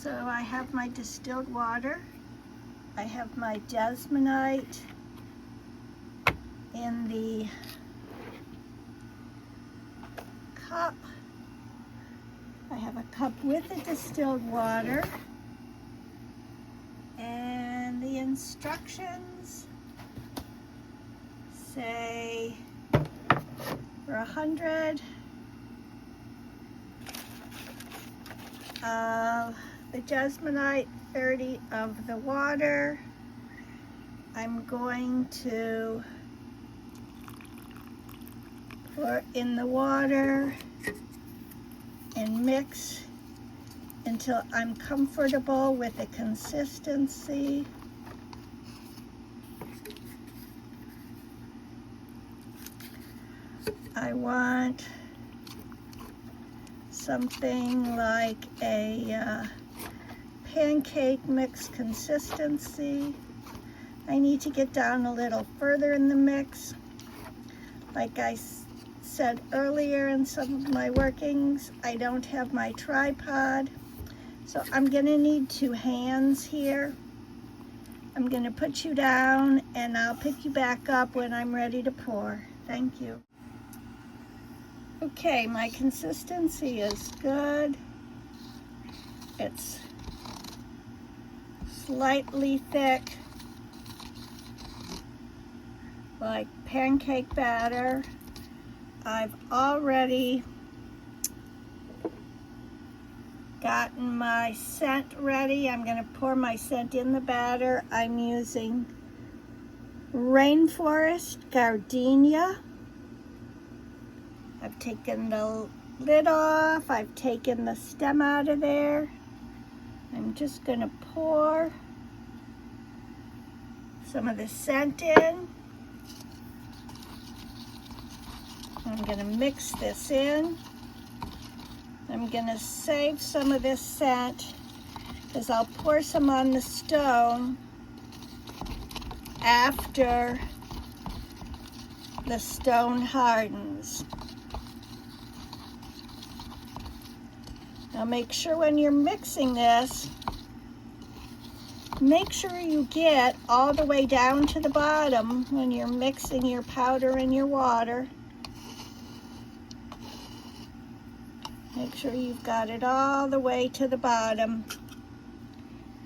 So I have my distilled water. I have my jasmonite in the cup. I have a cup with the distilled water. And the instructions say for 100 of the jasmonite, 30 of the water. I'm going to pour in the water and mix until I'm comfortable with the consistency. I want something like a pancake mix consistency. I need to get down a little further in the mix. Like I said earlier in some of my workings, I don't have my tripod, so I'm gonna need 2 hands here. I'm gonna put you down and I'll pick you back up when I'm ready to pour. Thank you. Okay, my consistency is good. It's slightly thick, like pancake batter. I've already gotten my scent ready. I'm going to pour my scent in the batter. I'm using Rainforest Gardenia. I've taken the lid off. I've taken the stem out of there. I'm just going to pour some of the scent in. I'm going to mix this in. I'm going to save some of this scent because I'll pour some on the stone after the stone hardens. Now make sure when you're mixing this, make sure you get all the way down to the bottom when you're mixing your powder and your water. Make sure you've got it all the way to the bottom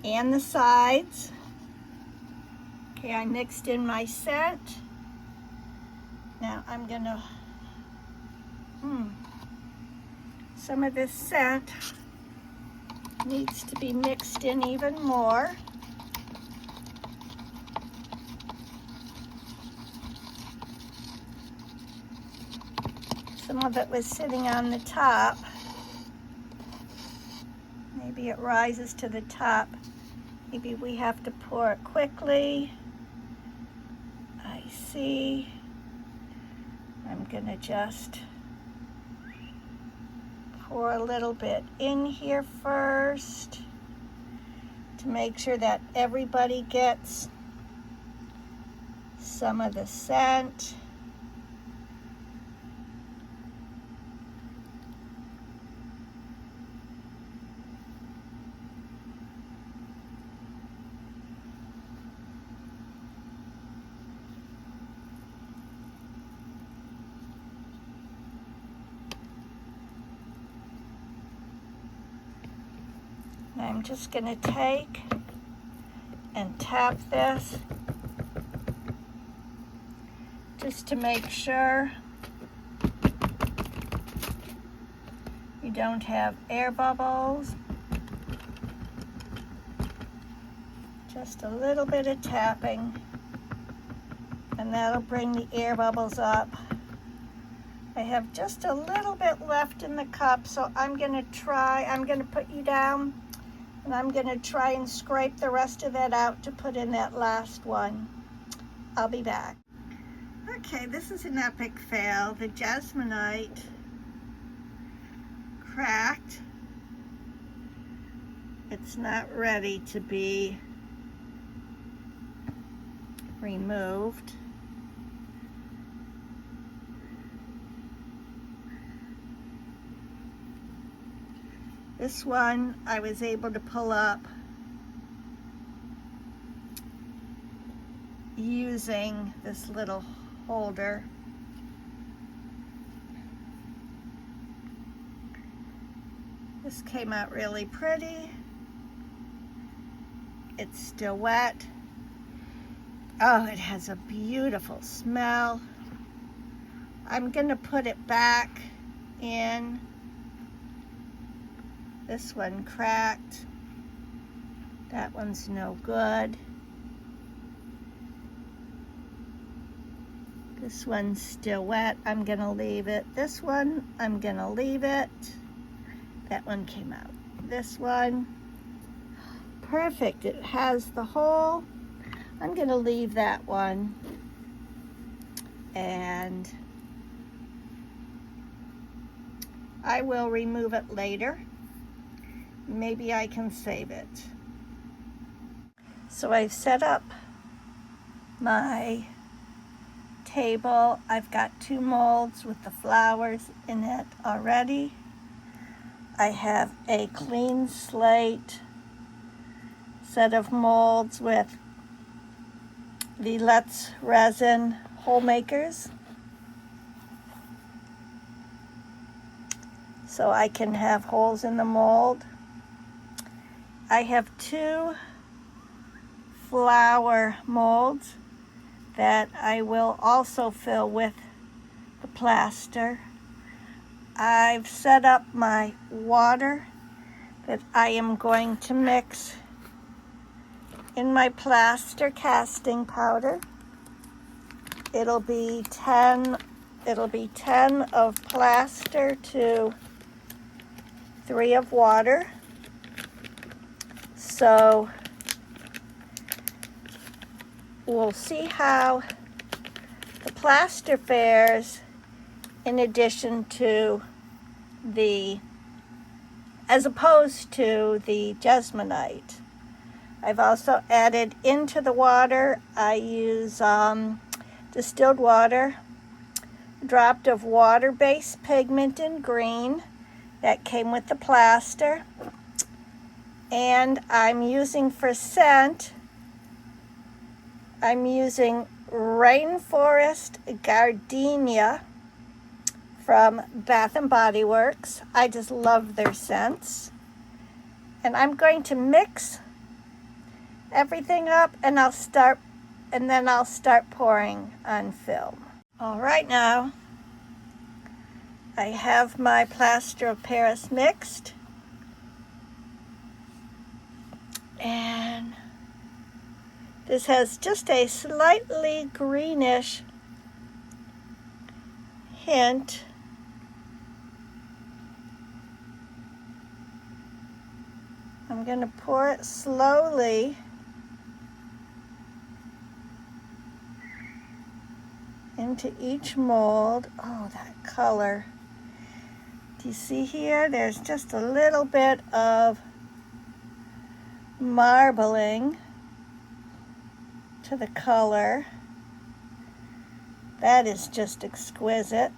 and the sides. Okay, I mixed in my scent. Now I'm gonna, some of this scent needs to be mixed in even more. Some of it was sitting on the top. Maybe it rises to the top. Maybe we have to pour it quickly. I see. I'm gonna just pour a little bit in here first to make sure that everybody gets some of the scent. I'm just going to take and tap this just to make sure you don't have air bubbles. Just a little bit of tapping, and that'll bring the air bubbles up. I have just a little bit left in the cup, so I'm going to put you down. And I'm going to try and scrape the rest of that out to put in that last one. I'll be back. Okay, this is an epic fail. The jasmonite cracked. It's not ready to be removed. This one I was able to pull up using this little holder. This came out really pretty. It's still wet. Oh, it has a beautiful smell. I'm gonna put it back in. This one cracked. That one's no good. This one's still wet. I'm gonna leave it. This one, I'm gonna leave it. That one came out. This one, perfect. It has the hole. I'm gonna leave that one. And I will remove it later. Maybe I can save it. So I've set up my table. I've got 2 molds with the flowers in it already. I have a clean slate set of molds with the Let's Resin hole makers, so I can have holes in the mold. I have 2 flower molds that I will also fill with the plaster. I've set up my water that I am going to mix in my plaster casting powder. It'll be 10 of plaster to 3 of water. So we'll see how the plaster fares in addition to as opposed to the Jesmonite. I've also added into the water, I use distilled water, a drop of water-based pigment in green that came with the plaster, and I'm using for scent, I'm using Rainforest Gardenia from Bath & Body Works. I just love their scents. And I'm going to mix everything up, and then I'll start pouring on film. All right, now I have my plaster of Paris mixed, and this has just a slightly greenish hint. I'm going to pour it slowly into each mold. Oh, that color. Do you see here? There's just a little bit of marbling to the color. That is just exquisite.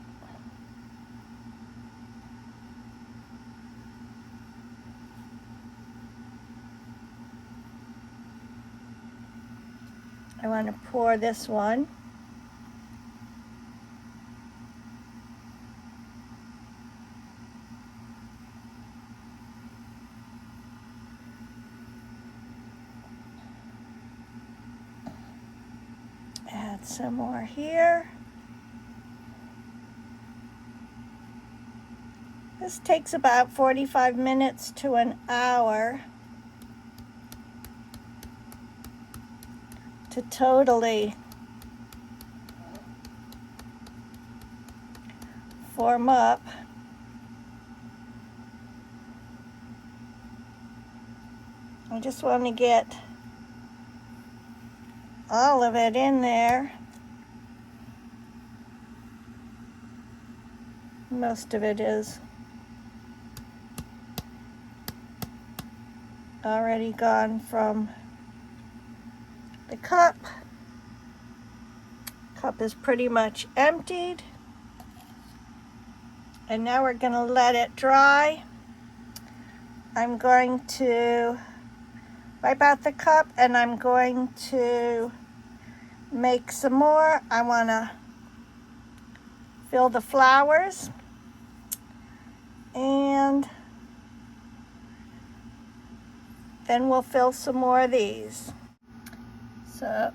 I want to pour this one. Add some more here. This takes about 45 minutes to an hour to totally form up. I just want to get all of it in there. Most of it is already gone from the cup. Cup is pretty much emptied. And now we're going to let it dry I'm going to wipe out the cup and I'm going to make some more. I want to fill the flowers, and then we'll fill some more of these. So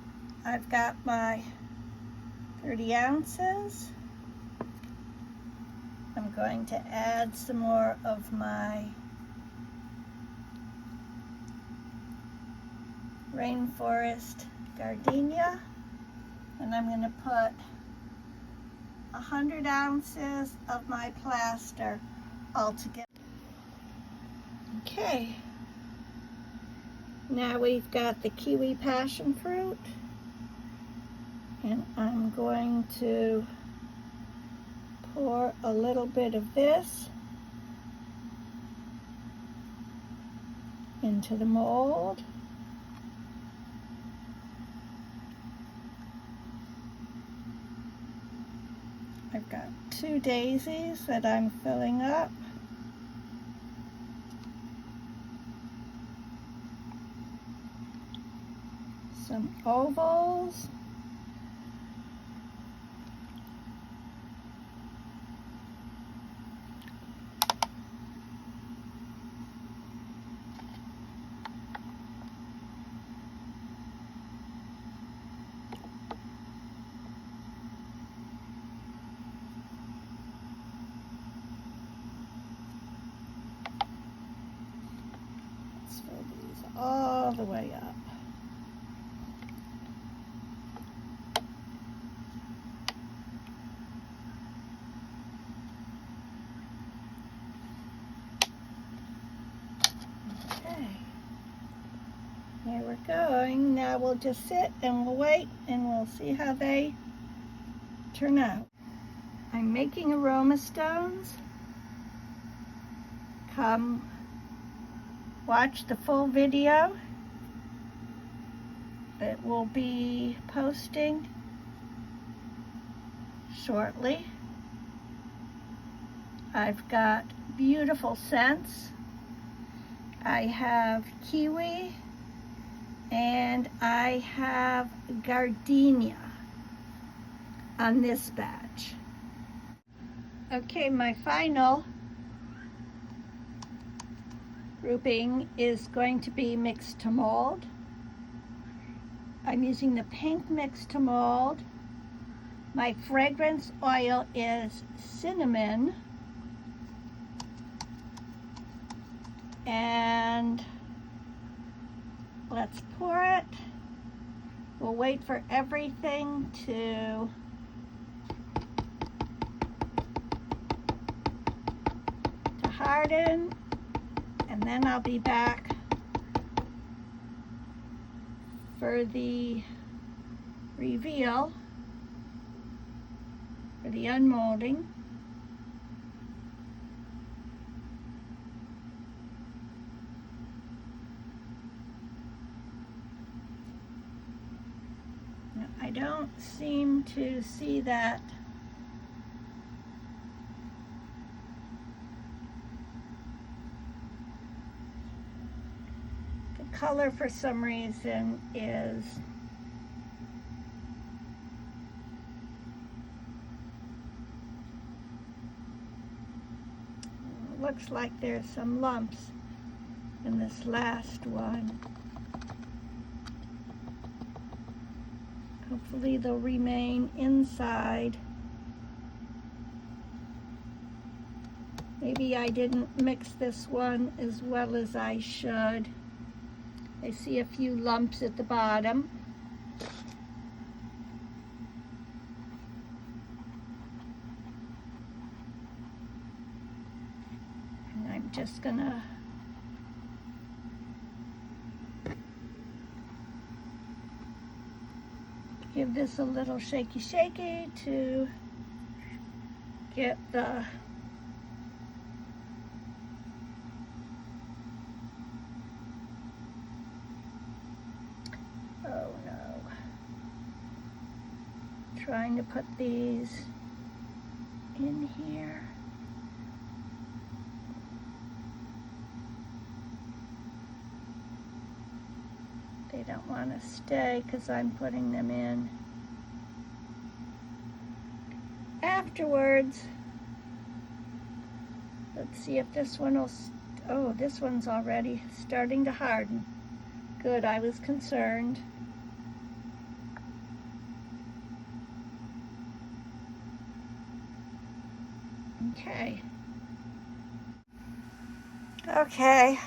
I've got my 30 ounces. I'm going to add some more of my rainforest gardenia, and I'm going to put 100 ounces of my plaster all together. Okay, now we've got the kiwi passion fruit, and I'm going to pour a little bit of this into the mold. I've got 2 daisies that I'm filling up. Some ovals. Fill these all the way up. Okay, there we're going. Now we'll just sit and we'll wait and we'll see how they turn out. I'm making Aroma Stones. Come watch the full video. It will be posting shortly. I've got beautiful scents. I have kiwi and I have gardenia on this batch. Okay, my final grouping is going to be mixed to mold. I'm using the pink mix to mold. My fragrance oil is cinnamon, and let's pour it. We'll wait for everything to harden, and then I'll be back for the reveal, for the unmolding. Now, I don't seem to see that color for some reason is looks like there's some lumps in this last one. Hopefully they'll remain inside. Maybe I didn't mix this one as well as I should. I see a few lumps at the bottom. And I'm just gonna give this a little shaky to get the trying to put these in here. They don't want to stay because I'm putting them in afterwards. Let's see if this one will, oh, this one's already starting to harden. Good, I was concerned. Okay. Okay,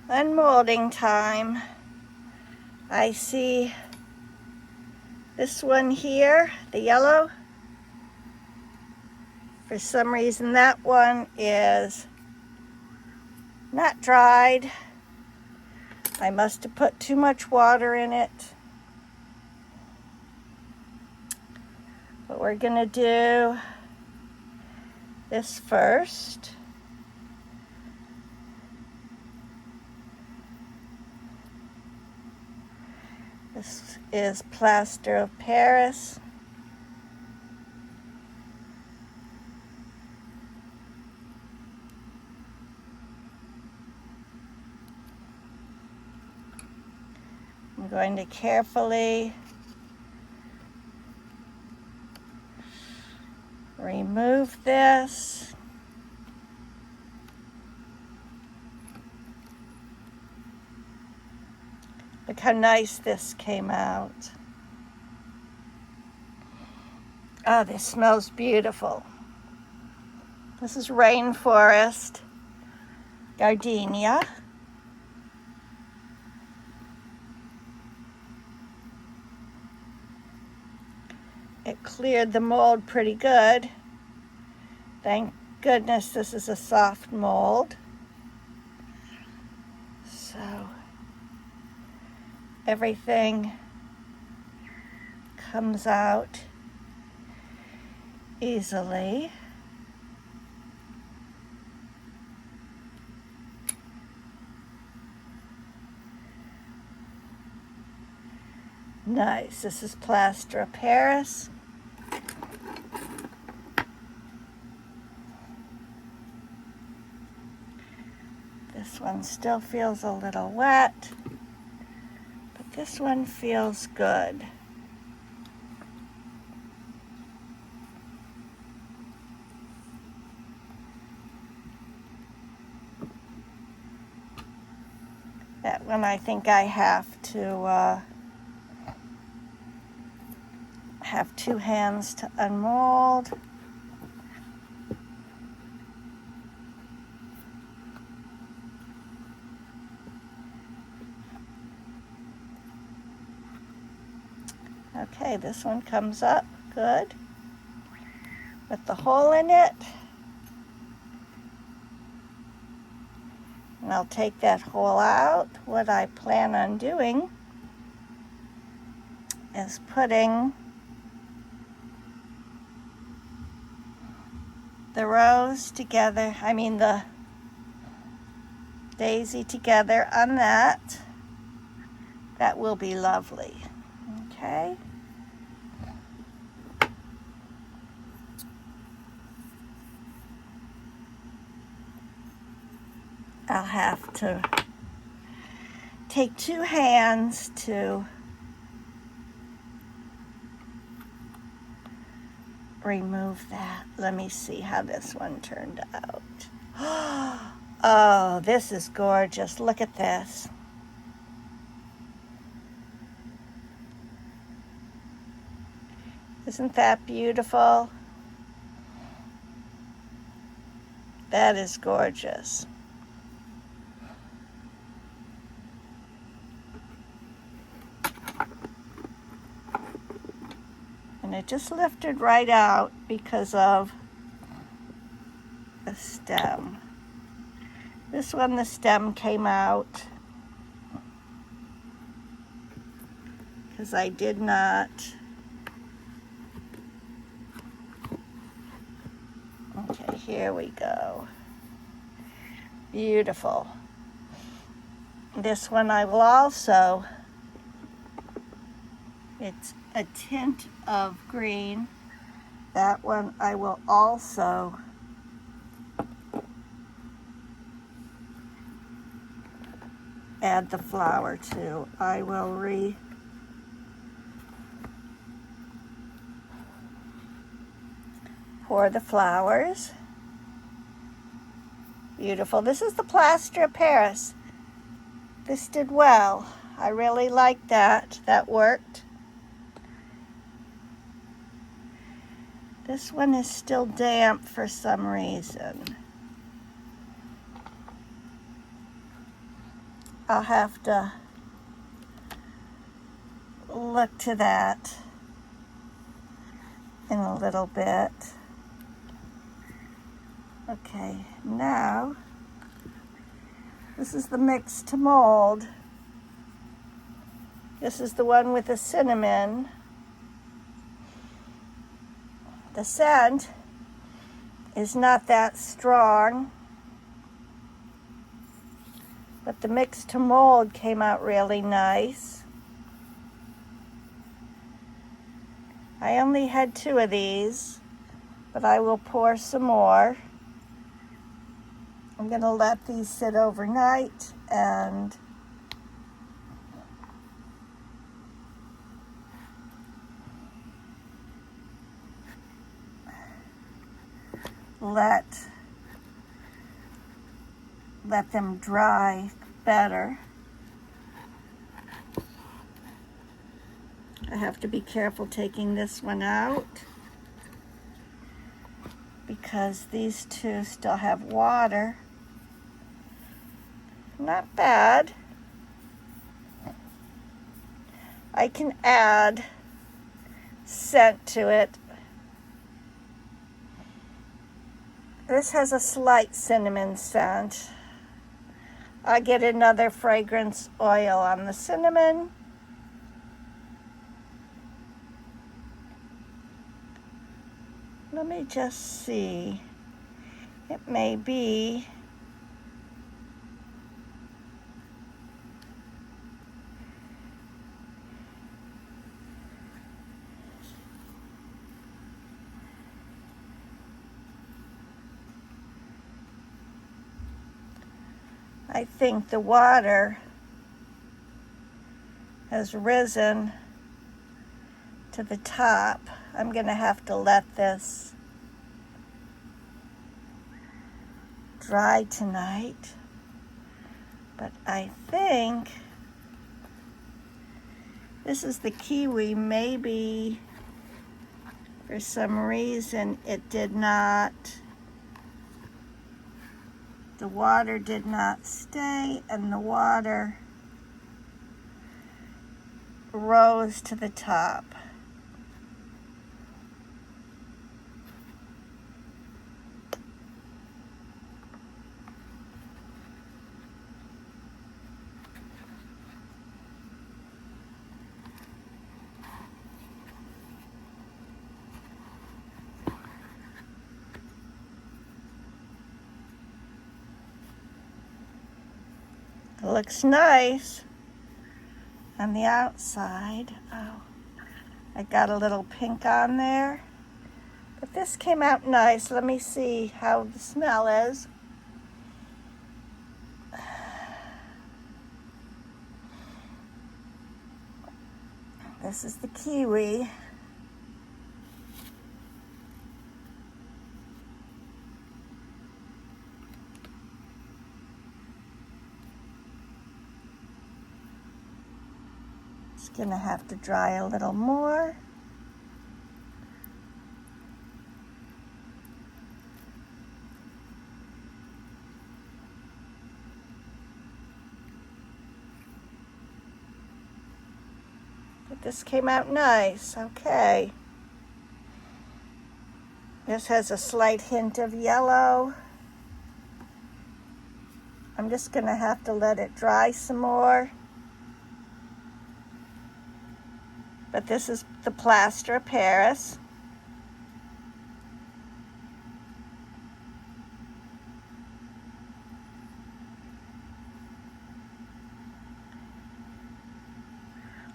unmolding time. I see this one here, the yellow. For some reason that one is not dried. I must have put too much water in it. But we're gonna do this first. This is plaster of Paris. I'm going to carefully remove this. Look how nice this came out. Oh, this smells beautiful. This is rainforest gardenia. It cleared the mold pretty good. Thank goodness this is a soft mold. So everything comes out easily. Nice. This is plaster of Paris. This one still feels a little wet, but this one feels good. That one I think I have two hands to unmold. Okay, this one comes up good with the hole in it. And I'll take that hole out. What I plan on doing is putting the rose together, the daisy together on that. That will be lovely. Okay. I'll have to take two hands to remove that. Let me see how this one turned out. Oh, this is gorgeous. Look at this. Isn't that beautiful? That is gorgeous. And it just lifted right out because of the stem. This one, the stem came out because I did not. Okay, here we go. Beautiful. This one I will also, it's a tint of green. That one I will also add the flour to. I will pour the flours. Beautiful. This is the plaster of Paris. This did well. I really liked that. That worked. This one is still damp for some reason. I'll have to look to that in a little bit. Okay, now this is the mix to mold. This is the one with the cinnamon. The scent is not that strong, but the mix to mold came out really nice. I only had 2 of these, but I will pour some more. I'm going to let these sit overnight and let them dry better. I have to be careful taking this one out because these 2 still have water. Not bad. I can add scent to it. This has a slight cinnamon scent. I'll get another fragrance oil on the cinnamon. Let me just see. It may be I think the water has risen to the top. I'm going to have to let this dry tonight. But I think this is the kiwi. Maybe for some reason it did not, the water did not stay and the water rose to the top. It looks nice on the outside. Oh, I got a little pink on there. But this came out nice. Let me see how the smell is. This is the kiwi. It's gonna have to dry a little more. But this came out nice, okay. This has a slight hint of yellow. I'm just gonna have to let it dry some more. But this is the plaster of Paris.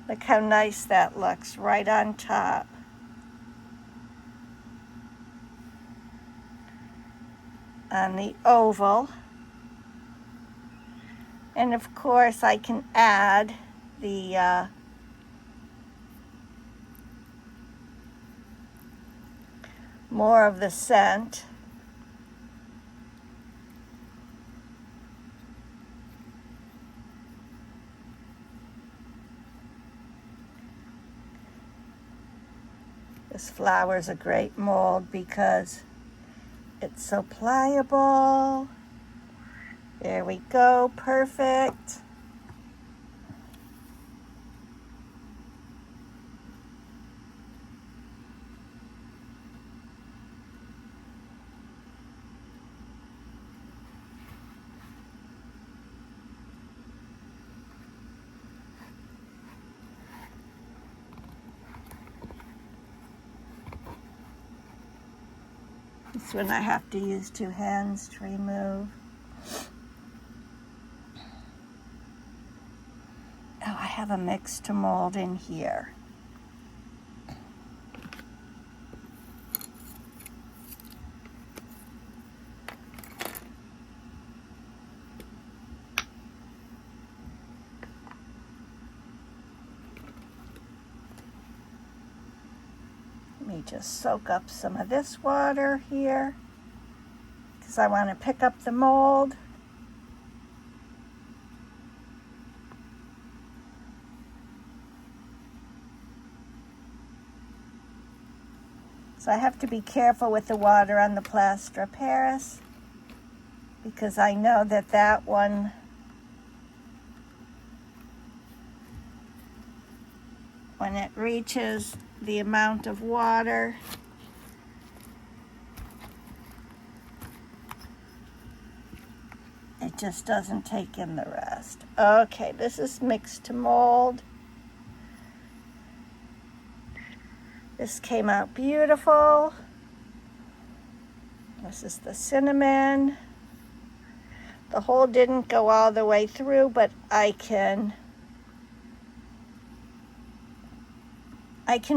Look how nice that looks right on top. On the oval. And of course I can add the more of the scent. This flower is a great mold because it's so pliable. There we go, perfect. This one I have to use 2 hands to remove. Oh, I have a mix to mold in here. Let me just soak up some of this water here because I want to pick up the mold. So I have to be careful with the water on the plaster of Paris because I know that that one when it reaches the amount of water, it just doesn't take in the rest. Okay, this is mixed to mold. This came out beautiful. This is the cinnamon. The hole didn't go all the way through, but I can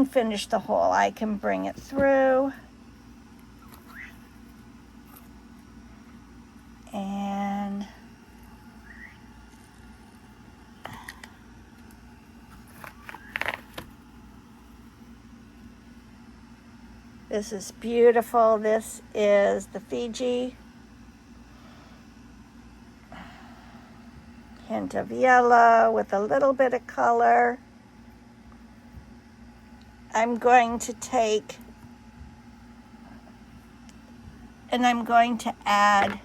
finish the hole. I can bring it through. And this is beautiful. This is the Fiji. Hint of yellow with a little bit of color. I'm going to take and I'm going to add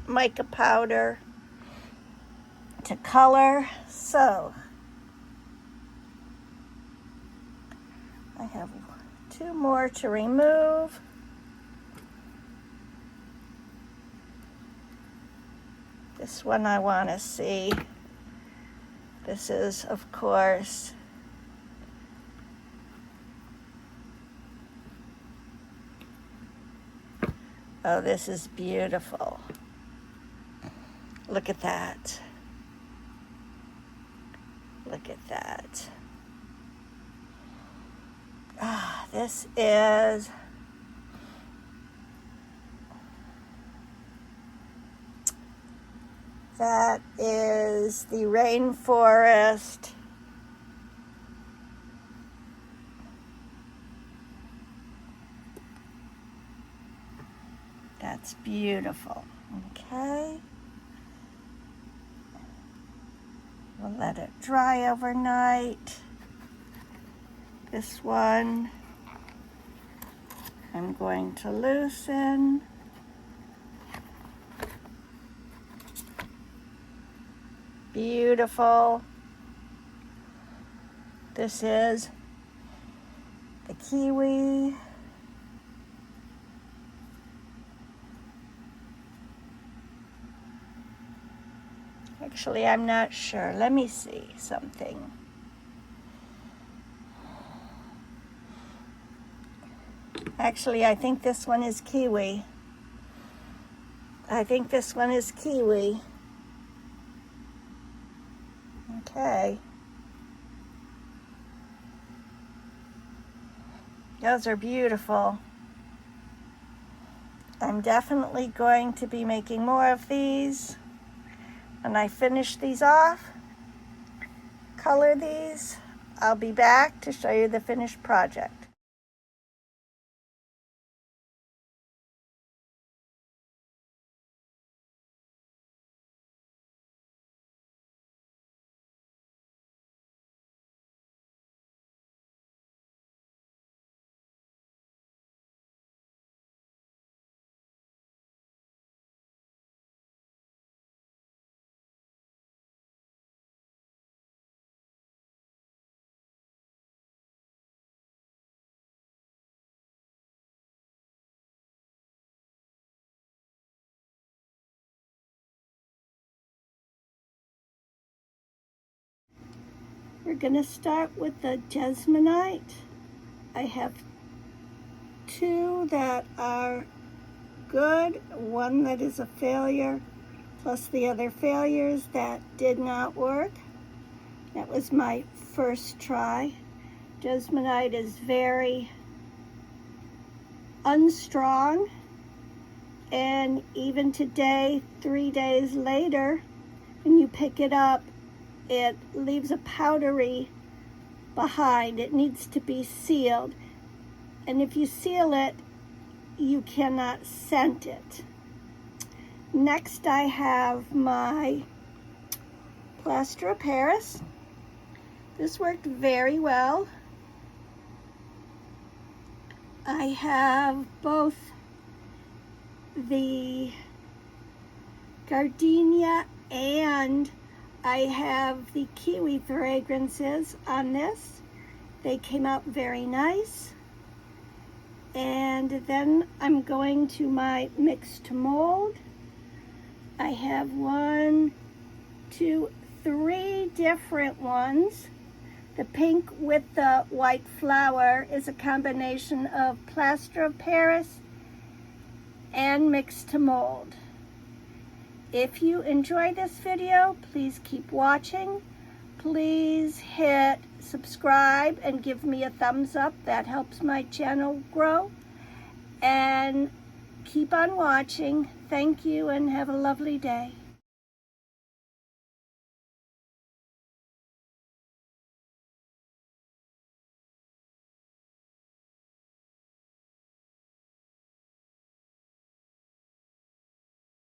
mica powder to color. So I have 2 more to remove. This one I want to see. This is, of course, oh, this is beautiful. Look at that. Look at that. Ah, this is that is the rainforest. That's beautiful. Okay. We'll let it dry overnight. This one I'm going to loosen. Beautiful. This is the kiwi. Actually, I'm not sure. Let me see something. Actually, I think this one is kiwi. I think this one is kiwi. Okay. Those are beautiful. I'm definitely going to be making more of these. and I finish these off, color these, I'll be back to show you the finished project. We're going to start with the Jesmonite. I have two that are good, one that is a failure, plus the other failures that did not work. That was my first try. Jesmonite is very unstrong, and even today, 3 days later, when you pick it up, it leaves a powdery behind. It needs to be sealed. And if you seal it, you cannot scent it. Next, I have my plaster of Paris. This worked very well. I have both the gardenia and I have the kiwi fragrances on this. They came out very nice. And then I'm going to my mix to mold. I have 1, 2, 3 different ones. The pink with the white flower is a combination of plaster of Paris and mix to mold. If you enjoy this video, please keep watching. Please hit subscribe and give me a thumbs up. That helps my channel grow. And keep on watching. Thank you and have a lovely day.